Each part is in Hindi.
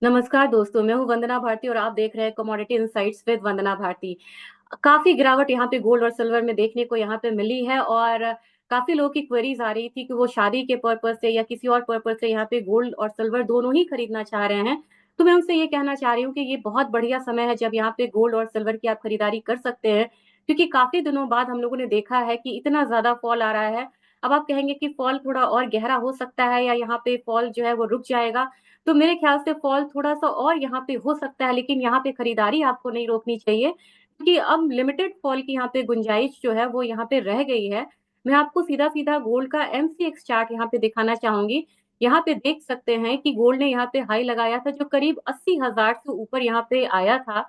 नमस्कार दोस्तों, मैं हूँ वंदना भारती और आप देख रहे हैं कमोडिटी इनसाइट्स विद वंदना भारती। काफी गिरावट यहाँ पे गोल्ड और सिल्वर में देखने को यहाँ पे मिली है और काफी लोगों की क्वेरीज आ रही थी कि वो शादी के पर्पज से या किसी और पर्पज से यहाँ पे गोल्ड और सिल्वर दोनों ही खरीदना चाह रहे हैं। तो मैं उनसे ये कहना चाह रही हूँ कि ये बहुत बढ़िया समय है जब यहाँ पे गोल्ड और सिल्वर की आप खरीदारी कर सकते हैं, क्योंकि काफी दिनों बाद हम लोगों ने देखा है कि इतना ज्यादा फॉल आ रहा है। अब आप कहेंगे कि फॉल थोड़ा और गहरा हो सकता है या यहाँ पे फॉल जो है वो रुक जाएगा। तो मेरे ख्याल से फॉल थोड़ा सा और यहाँ पे हो सकता है, लेकिन यहाँ पे खरीदारी आपको नहीं रोकनी चाहिए, क्योंकि अब लिमिटेड फॉल की यहाँ पे गुंजाइश जो है वो यहाँ पे रह गई है। मैं आपको सीधा सीधा गोल्ड का एमसीएक्स चार्ट यहाँ पे दिखाना चाहूंगी। यहाँ पे देख सकते हैं कि गोल्ड ने यहाँ पे हाई लगाया था जो करीब 80,000 से ऊपर यहाँ पे आया था,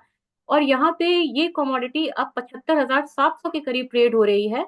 और यहाँ पे ये कमोडिटी अब 75,700 के करीब ट्रेड हो रही है।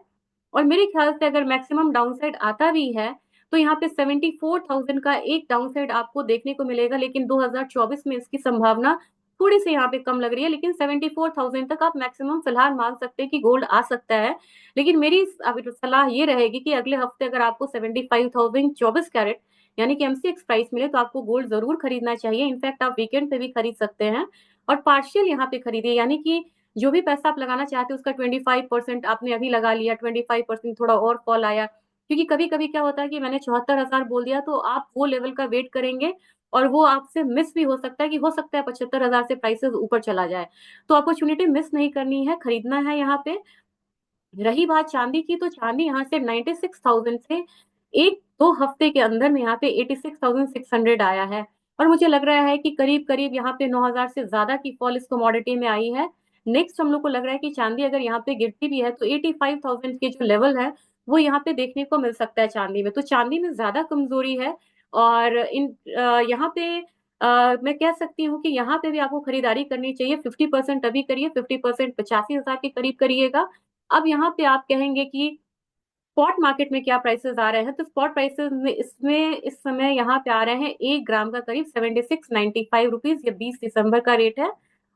और मेरे ख्याल से अगर मैक्सिमम डाउनसाइड आता भी है तो यहाँ पे 74,000 का एक डाउनसाइड आपको देखने को मिलेगा, लेकिन 2024 में इसकी संभावना थोड़ी सी यहाँ पे कम लग रही है। लेकिन 74,000 तक आप मैक्सिमम फिलहाल मान सकते हैं कि गोल्ड आ सकता है। लेकिन मेरी अभी तो सलाह ये रहेगी कि अगले हफ्ते अगर आपको 75,000 24 कैरेट यानी कि एमसीएक्स प्राइस मिले तो आपको गोल्ड जरूर खरीदना चाहिए। इनफैक्ट आप वीकेंड पे भी खरीद सकते हैं और पार्शियल यहाँ पे खरीदिए, यानी कि जो भी पैसा आप लगाना चाहते हो उसका 25% आपने अभी लगा लिया, 25% थोड़ा और फॉल आया। क्योंकि कभी कभी क्या होता है कि मैंने 74,000 बोल दिया तो आप वो लेवल का वेट करेंगे और वो आपसे मिस भी हो सकता है, कि हो सकता है 75,000 से प्राइसेस ऊपर चला जाए। तो अपॉर्चुनिटी मिस नहीं करनी है, खरीदना है यहाँ पे। रही बात चांदी की, तो चांदी यहाँ से 96,000 से एक दो हफ्ते के अंदर में यहाँ पे 86,600 आया है। और मुझे लग रहा है कि करीब करीब यहाँ पे 9,000 से ज्यादा की फॉल इस कमोडिटी में आई है। नेक्स्ट हम लोग को लग रहा है कि चांदी अगर यहाँ पे गिरती भी है तो 85,000 के जो लेवल है वो यहाँ पे देखने को मिल सकता है चांदी में। तो चांदी में ज्यादा कमजोरी है। और यहाँ पे मैं कह सकती हूँ कि यहाँ पे भी आपको खरीदारी करनी चाहिए। 50% अभी करिए, 50% 85,000 के करीब करिएगा। अब यहाँ पे आप कहेंगे कि स्पॉट मार्केट में क्या प्राइसेस आ रहे हैं, तो स्पॉट प्राइसेस में इसमें इस समय यहाँ पे आ रहे हैं 1 ग्राम का करीब 76.95 रुपीज, ये 20 दिसंबर का रेट है।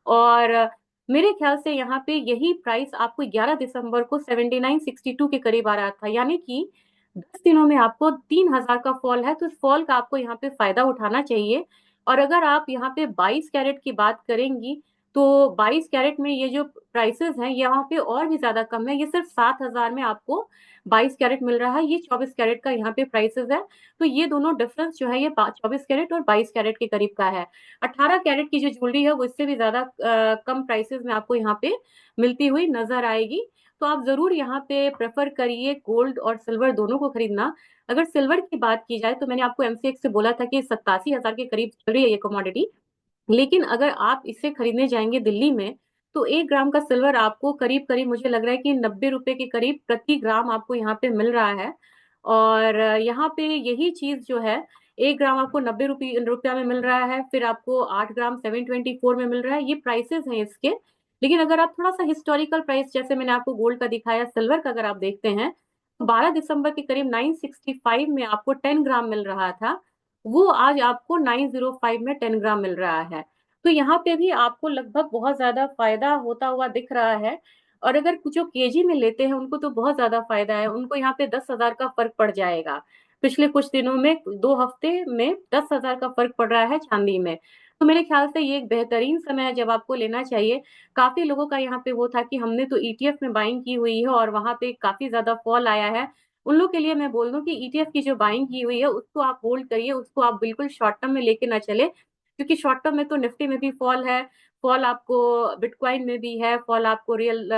और मेरे ख्याल से यहाँ पे यही प्राइस आपको 11 दिसंबर को 79.62 के करीब आ रहा था, यानी कि 10 दिनों में आपको 3,000 का फॉल है। तो इस फॉल का आपको यहाँ पे फायदा उठाना चाहिए। और अगर आप यहाँ पे 22 कैरेट की बात करेंगी तो 22 कैरेट में ये जो प्राइसेस हैं यहाँ पे और भी ज्यादा कम है। ये सिर्फ 7,000 में आपको 22 कैरेट मिल रहा है, ये 24 कैरेट का यहाँ पे प्राइसेस है। तो ये दोनों डिफरेंस जो है ये 24 कैरेट और 22 कैरेट के करीब का है। 18 कैरेट की जो ज्वेलरी है वो इससे भी ज्यादा कम प्राइसेस में आपको यहाँ पे मिलती हुई नजर आएगी। तो आप जरूर यहाँ पे प्रेफर करिए गोल्ड और सिल्वर दोनों को खरीदना। अगर सिल्वर की बात की जाए तो मैंने आपको एमसीएक्स से बोला था कि 87,000 के करीब चल रही है ये कमोडिटी। लेकिन अगर आप इसे खरीदने जाएंगे दिल्ली में तो 1 ग्राम का सिल्वर आपको करीब करीब मुझे लग रहा है कि 90 रुपए के करीब प्रति ग्राम आपको यहाँ पे मिल रहा है। और यहाँ पे यही चीज जो है, 1 ग्राम आपको 90 रुपया में मिल रहा है, फिर आपको 8 ग्राम 724 में मिल रहा है, ये प्राइसेस हैं इसके। लेकिन अगर आप थोड़ा सा हिस्टोरिकल प्राइस जैसे मैंने आपको गोल्ड का दिखाया, सिल्वर का अगर आप देखते हैं तो 12 दिसंबर के करीब 965 में आपको 10 ग्राम मिल रहा था, वो आज आपको 905 में 10 ग्राम मिल रहा है। तो यहाँ पे भी आपको लगभग बहुत ज्यादा फायदा होता हुआ दिख रहा है। और अगर कुछ जो केजी में लेते हैं उनको तो बहुत ज्यादा फायदा है, उनको यहाँ पे 10,000 का फर्क पड़ जाएगा। पिछले कुछ दिनों में 2 हफ्ते में 10,000 का फर्क पड़ रहा है चांदी में। तो मेरे ख्याल से ये एक बेहतरीन समय है जब आपको लेना चाहिए। काफी लोगों का यहाँ पे वो था कि हमने तो ईटीएफ में बाइंग की हुई है और वहां पे काफी ज्यादा फॉल आया है। उन लोग के लिए मैं बोल दूं कि ईटीएफ की जो बाइंग की हुई है उसको आप होल्ड करिए, उसको आप बिल्कुल शॉर्ट टर्म में लेके ना चले, क्योंकि शॉर्ट टर्म में तो निफ्टी में भी फॉल है, फॉल आपको बिटकॉइन में भी है, फॉल आपको रियल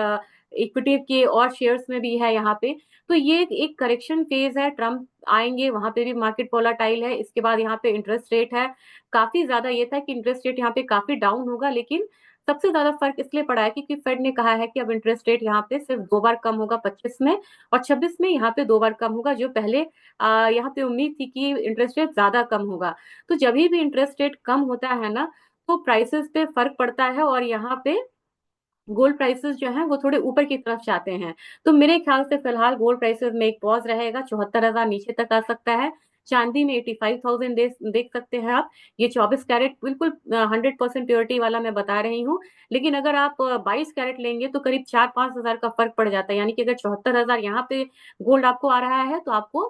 इक्विटी के और शेयर्स में भी है यहाँ पे। तो ये एक करेक्शन फेज है, ट्रम्प आएंगे वहां पे भी मार्केट वोलाटाइल है। इसके बाद यहाँ पे इंटरेस्ट रेट है, काफी ज्यादा ये था कि इंटरेस्ट रेट यहाँ पे काफी डाउन होगा, लेकिन सबसे ज्यादा फर्क इसलिए पड़ा है क्योंकि फेड ने कहा है कि अब इंटरेस्ट रेट यहाँ पे सिर्फ 2 बार कम होगा, 25 में और 26 में यहाँ पे 2 बार कम होगा, जो पहले यहाँ पे उम्मीद थी कि इंटरेस्ट रेट ज्यादा कम होगा। तो जब भी इंटरेस्ट रेट कम होता है ना तो प्राइसेस पे फर्क पड़ता है और यहाँ पे गोल्ड प्राइसेस जो हैं वो थोड़े ऊपर की तरफ जाते हैं। तो मेरे ख्याल से फिलहाल गोल्ड प्राइसेस में एक पॉज रहेगा, 74,000 नीचे तक आ सकता है। चांदी में 85,000 देख सकते हैं आप। ये 24 कैरेट बिल्कुल 100% प्योरिटी वाला मैं बता रही हूँ। लेकिन अगर आप 22 कैरेट लेंगे तो करीब 4-5 हजार का फर्क पड़ जाता है, यानी कि अगर 74,000 यहाँ पे गोल्ड आपको आ रहा है तो आपको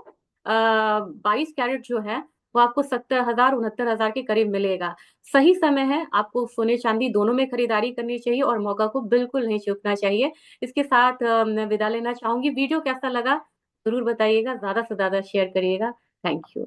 22 कैरेट जो है वो आपको 70,000 69,000 के करीब मिलेगा। सही समय है, आपको सोने चांदी दोनों में खरीदारी करनी चाहिए और मौका को बिल्कुल नहीं चूकना चाहिए। इसके साथ मैं विदा लेना चाहूंगी। वीडियो कैसा लगा जरूर बताइएगा, ज्यादा से ज्यादा शेयर करिएगा। Thank you.